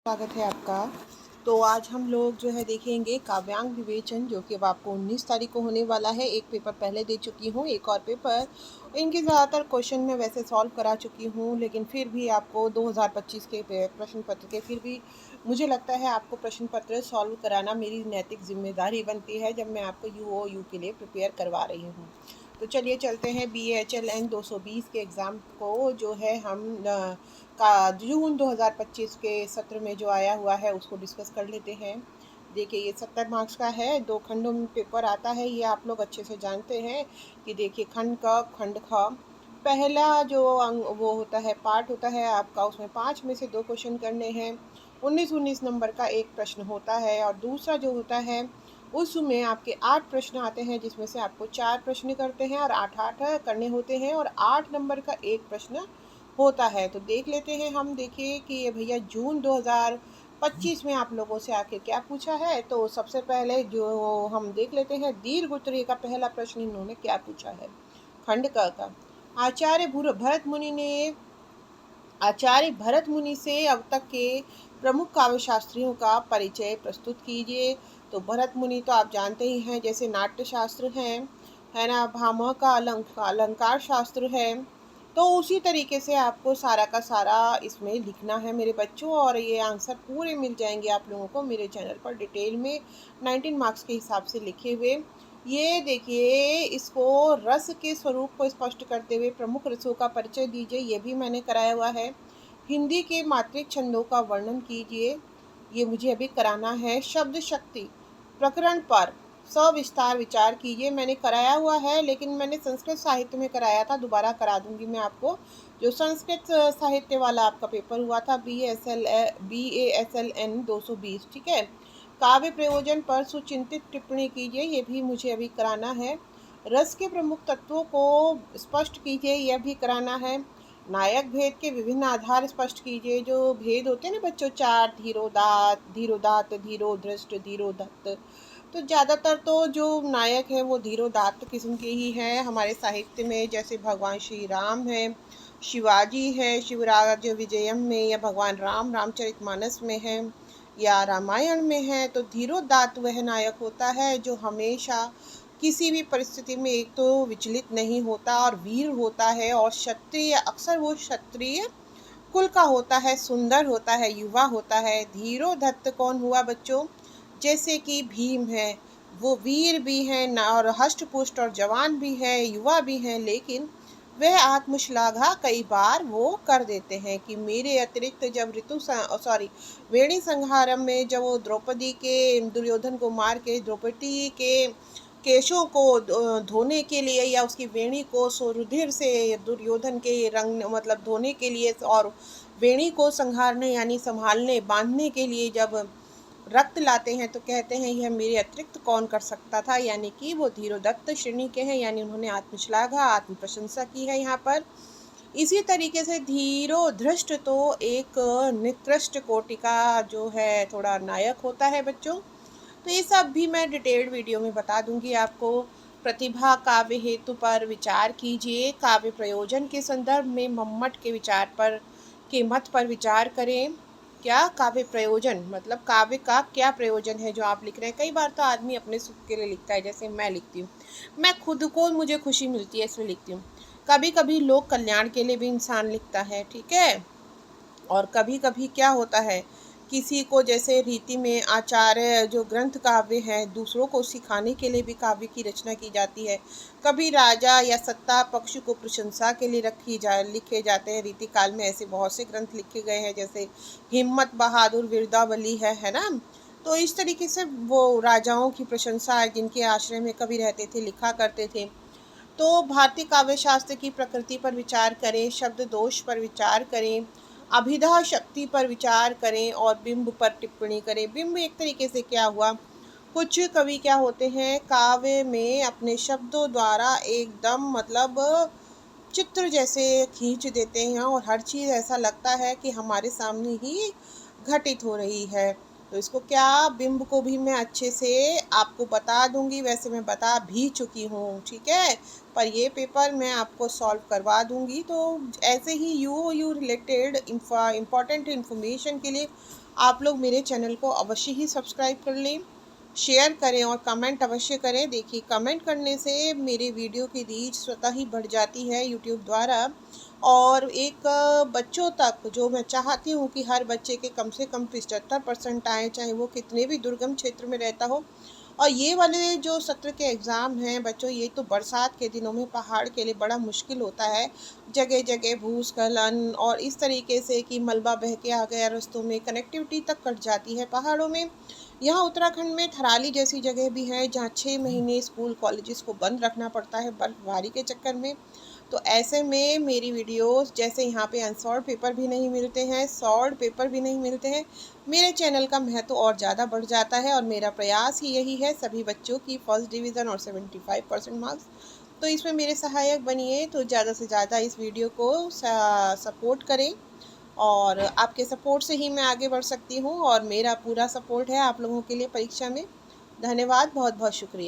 स्वागत है आपका। तो आज हम लोग जो है देखेंगे काव्यांग विवेचन, जो कि अब आपको 19 तारीख को होने वाला है। एक पेपर पहले दे चुकी हूँ, एक और पेपर इनके ज़्यादातर क्वेश्चन मैं वैसे सॉल्व करा चुकी हूँ, लेकिन फिर भी आपको 2025 के प्रश्न पत्र के फिर भी मुझे लगता है आपको प्रश्न पत्र सॉल्व कराना मेरी नैतिक जिम्मेदारी बनती है, जब मैं आपको यूओयू के लिए प्रिपेयर करवा रही हूँ। तो चलिए चलते हैं BHLN 220 के एग्ज़ाम को, जो है हम का जून 2025 के सत्र में जो आया हुआ है उसको डिस्कस कर लेते हैं। देखिए, ये 70 मार्क्स का है, 2 खंडों में पेपर आता है, ये आप लोग अच्छे से जानते हैं कि देखिए खंड क खंड ख पहला जो अंग वो होता है पार्ट होता है आपका, उसमें 5 में से 2 क्वेश्चन करने हैं। 19-19 नंबर का एक प्रश्न होता है, और दूसरा जो होता है उसमें आपके 8 प्रश्न आते हैं, जिसमें से आपको 4 प्रश्न करते हैं और 8-8 करने होते हैं, और 8 नंबर का एक प्रश्न होता है। तो देख लेते हैं हम। देखिए कि ये भैया जून 2025 में आप लोगों से आखिर क्या पूछा है। तो सबसे पहले जो हम देख लेते हैं, दीर्घ उत्तरीय का पहला प्रश्न इन्होंने क्या पूछा है। खंड क का आचार्य भरत मुनि से अब तक के प्रमुख काव्य शास्त्रियों का परिचय प्रस्तुत कीजिए। तो भरत मुनि तो आप जानते ही हैं, जैसे नाट्य शास्त्र है ना, भामह का अलंकार शास्त्र है। तो उसी तरीके से आपको सारा का सारा इसमें लिखना है मेरे बच्चों, और ये आंसर पूरे मिल जाएंगे आप लोगों को मेरे चैनल पर डिटेल में 19 मार्क्स के हिसाब से लिखे हुए। ये देखिए, इसको रस के स्वरूप को स्पष्ट करते हुए प्रमुख रसों का परिचय दीजिए, ये भी मैंने कराया हुआ है। हिंदी के मात्रिक छंदों का वर्णन कीजिए, ये मुझे अभी कराना है। शब्द शक्ति प्रकरण पर सविस्तार विचार कीजिए, मैंने कराया हुआ है, लेकिन मैंने संस्कृत साहित्य में कराया था, दोबारा करा दूंगी मैं आपको। जो संस्कृत साहित्य वाला आपका पेपर हुआ था, BASLN 220, ठीक है। काव्य प्रयोजन पर सुचिंतित टिप्पणी कीजिए, ये भी मुझे अभी कराना है। रस के प्रमुख तत्वों को स्पष्ट कीजिए, यह भी कराना है। नायक भेद के विभिन्न आधार स्पष्ट कीजिए। जो भेद होते हैं ना बच्चों, चार, धीरोदात्त, धीरोधृष्ट, धीरोदत्त। तो ज़्यादातर तो जो नायक है वो धीरोदात्त किस्म के ही हैं हमारे साहित्य में, जैसे भगवान श्री राम है, शिवाजी है शिवराज विजयम में, या भगवान राम रामचरितमानस में है, या रामायण में है। तो धीरोदात्त वह नायक होता है जो हमेशा किसी भी परिस्थिति में एक तो विचलित नहीं होता और वीर होता है, और क्षत्रिय, अक्सर वो क्षत्रिय कुल का होता है, सुंदर होता है, युवा होता है। धीरोधत्त कौन हुआ बच्चों, जैसे कि भीम है, वो वीर भी हैं ना, और हष्ट पुष्ट और जवान भी है, युवा भी हैं, लेकिन वह आत्मश्लाघा कई बार वो कर देते हैं कि मेरे अतिरिक्त जब वेणी संहारम में जब वो द्रौपदी के दुर्योधन को मार के द्रौपदी के केशों को धोने के लिए, या उसकी वेणी को सुरुधिर से दुर्योधन के रंग मतलब धोने के लिए, और वेणी को संहारने यानी संभालने बांधने के लिए जब रक्त लाते हैं, तो कहते हैं यह मेरे अतिरिक्त कौन कर सकता था, यानी कि वो धीरोदत्त श्रेणी के हैं, यानी उन्होंने आत्मश्लाघा आत्म प्रशंसा की है यहाँ पर। इसी तरीके से धीरोधृष्ट तो एक निकृष्ट कोटि का जो है थोड़ा नायक होता है बच्चों। तो ये सब भी मैं डिटेल्ड वीडियो में बता दूंगी आपको। प्रतिभा काव्य हेतु पर विचार कीजिए। काव्य प्रयोजन के संदर्भ में मम्मट के मत पर विचार करें। क्या काव्य प्रयोजन मतलब काव्य का क्या प्रयोजन है जो आप लिख रहे हैं। कई बार तो आदमी अपने सुख के लिए लिखता है, जैसे मैं लिखती हूँ, मैं खुद को मुझे खुशी मिलती है इसलिए लिखती हूँ। कभी कभी लोक कल्याण के लिए भी इंसान लिखता है, ठीक है। और कभी कभी क्या होता है, किसी को जैसे रीति में आचार्य जो ग्रंथ काव्य हैं दूसरों को सिखाने के लिए भी काव्य की रचना की जाती है। कभी राजा या सत्ता पक्ष को प्रशंसा के लिए लिखे जाते हैं। रीति काल में ऐसे बहुत से ग्रंथ लिखे गए हैं, जैसे हिम्मत बहादुर वीरदावली है ना। तो इस तरीके से वो राजाओं की प्रशंसा जिनके आश्रय में कवि रहते थे लिखा करते थे। तो भारतीय काव्य शास्त्र की प्रकृति पर विचार करें, शब्द दोष पर विचार करें, अभिधा शक्ति पर विचार करें, और बिंब पर टिप्पणी करें। बिंब एक तरीके से क्या हुआ, कुछ कवि क्या होते हैं काव्य में अपने शब्दों द्वारा एकदम मतलब चित्र जैसे खींच देते हैं, और हर चीज़ ऐसा लगता है कि हमारे सामने ही घटित हो रही है। तो इसको क्या, बिंब को भी मैं अच्छे से आपको बता दूंगी, वैसे मैं बता भी चुकी हूँ, ठीक है। पर ये पेपर मैं आपको सॉल्व करवा दूंगी। तो ऐसे ही यू रिलेटेड इम्पॉर्टेंट इन्फॉर्मेशन के लिए आप लोग मेरे चैनल को अवश्य ही सब्सक्राइब कर लें, शेयर करें और कमेंट अवश्य करें। देखिए, कमेंट करने से मेरे वीडियो की रीच स्वतः ही बढ़ जाती है यूट्यूब द्वारा, और एक बच्चों तक, जो मैं चाहती हूँ कि हर बच्चे के कम से कम 75% आए, चाहे वो कितने भी दुर्गम क्षेत्र में रहता हो। और ये वाले जो सत्र के एग्ज़ाम हैं बच्चों, ये तो बरसात के दिनों में पहाड़ के लिए बड़ा मुश्किल होता है। जगह जगह भूस्खलन और इस तरीके से कि मलबा बह के आ गया रास्तों में, कनेक्टिविटी तक कट जाती है पहाड़ों में। यहाँ उत्तराखंड में थराली जैसी जगह भी है जहाँ 6 महीने स्कूल कॉलेजेस को बंद रखना पड़ता है बर्फबारी के चक्कर में। तो ऐसे में मेरी वीडियोस, जैसे यहाँ पे अनसॉल्व पेपर भी नहीं मिलते हैं, सॉल्व पेपर भी नहीं मिलते हैं, मेरे चैनल का महत्व और ज़्यादा बढ़ जाता है। और मेरा प्रयास ही यही है, सभी बच्चों की फर्स्ट डिवीज़न और 75% मार्क्स। तो इसमें मेरे सहायक बनिए, तो ज़्यादा से ज़्यादा इस वीडियो को सपोर्ट करें, और आपके सपोर्ट से ही मैं आगे बढ़ सकती हूँ, और मेरा पूरा सपोर्ट है आप लोगों के लिए परीक्षा में। धन्यवाद, बहुत बहुत शुक्रिया।